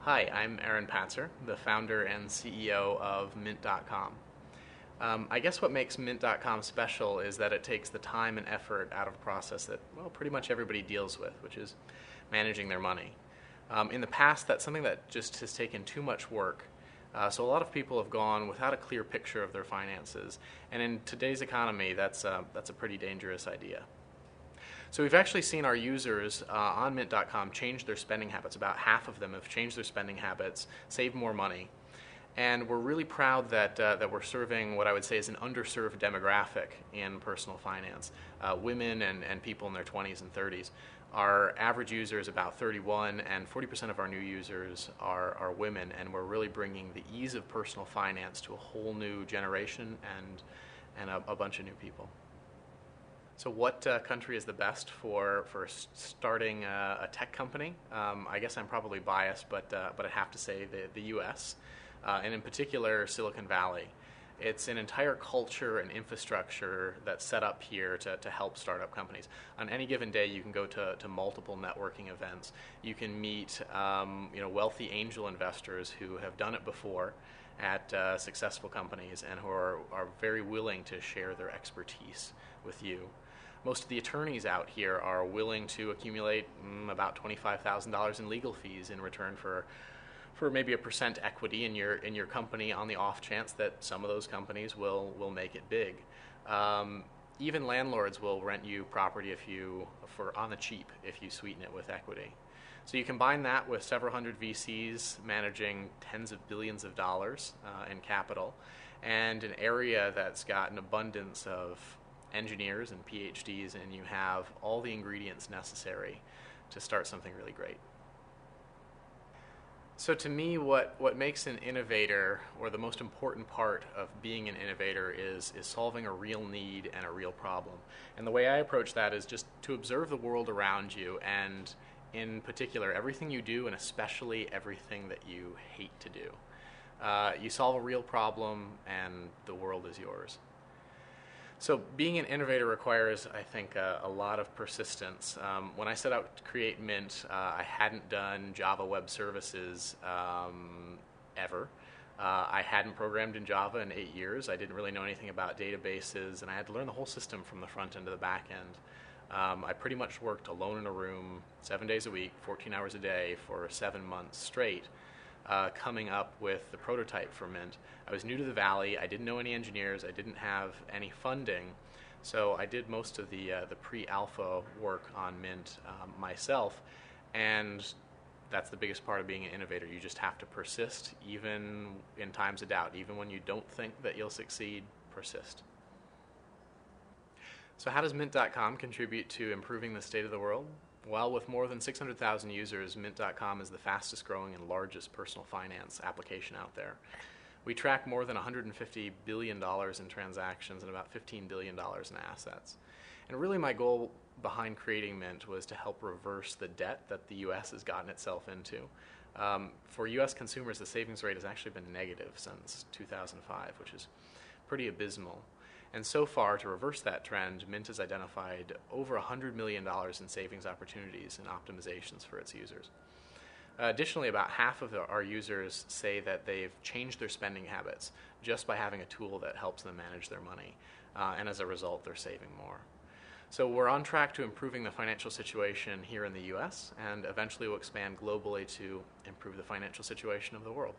Hi, I'm Aaron Patzer, the founder and CEO of Mint.com. I guess what makes Mint.com special is that it takes the time and effort out of a process that, well, pretty much everybody deals with, which is managing their money. In the past, that's something that just has taken too much work. So a lot of people have gone without a clear picture of their finances. And in today's economy, that's a pretty dangerous idea. So we've actually seen our users on Mint.com change their spending habits. About half of them have changed their spending habits, saved more money, and we're really proud that we're serving what I would say is an underserved demographic in personal finance, women and people in their 20s and 30s. Our average user is about 31, and 40% of our new users are women, and we're really bringing the ease of personal finance to a whole new generation and a bunch of new people. So what country is the best for starting a tech company? I guess I'm probably biased, but I have to say the U.S., and in particular Silicon Valley. It's an entire culture and infrastructure that's set up here to help startup companies. On any given day, you can go to multiple networking events. You can meet wealthy angel investors who have done it before at successful companies and who are very willing to share their expertise with you. Most of the attorneys out here are willing to accumulate about $25,000 in legal fees in return for maybe a percent equity in your company on the off chance that some of those companies will make it big. Even landlords will rent you property for on the cheap if you sweeten it with equity. So you combine that with several hundred VCs managing tens of billions of dollars in capital, and an area that's got an abundance of engineers and PhDs, and you have all the ingredients necessary to start something really great. So to me, what makes an innovator, or the most important part of being an innovator, is solving a real need and a real problem. And the way I approach that is just to observe the world around you, and in particular, everything you do, and especially everything that you hate to do. You solve a real problem, and the world is yours. So being an innovator requires, I think, a lot of persistence. When I set out to create Mint, I hadn't done Java Web Services ever. I hadn't programmed in Java in 8 years. I didn't really know anything about databases, and I had to learn the whole system from the front end to the back end. I pretty much worked alone in a room 7 days a week, 14 hours a day for 7 months straight, coming up with the prototype for Mint. I was new to the Valley. I didn't know any engineers. I didn't have any funding. So I did most of the pre-alpha work on Mint myself. And that's the biggest part of being an innovator. You just have to persist, even in times of doubt. Even when you don't think that you'll succeed, persist. So how does Mint.com contribute to improving the state of the world? Well, with more than 600,000 users, Mint.com is the fastest growing and largest personal finance application out there. We track more than $150 billion in transactions and about $15 billion in assets. And really my goal behind creating Mint was to help reverse the debt that the U.S. has gotten itself into. For U.S. consumers, the savings rate has actually been negative since 2005, which is pretty abysmal. And so far, to reverse that trend, Mint has identified over $100 million in savings opportunities and optimizations for its users. Additionally, about half of our users say that they've changed their spending habits just by having a tool that helps them manage their money. And as a result, they're saving more. So we're on track to improving the financial situation here in the U.S., and eventually we'll expand globally to improve the financial situation of the world.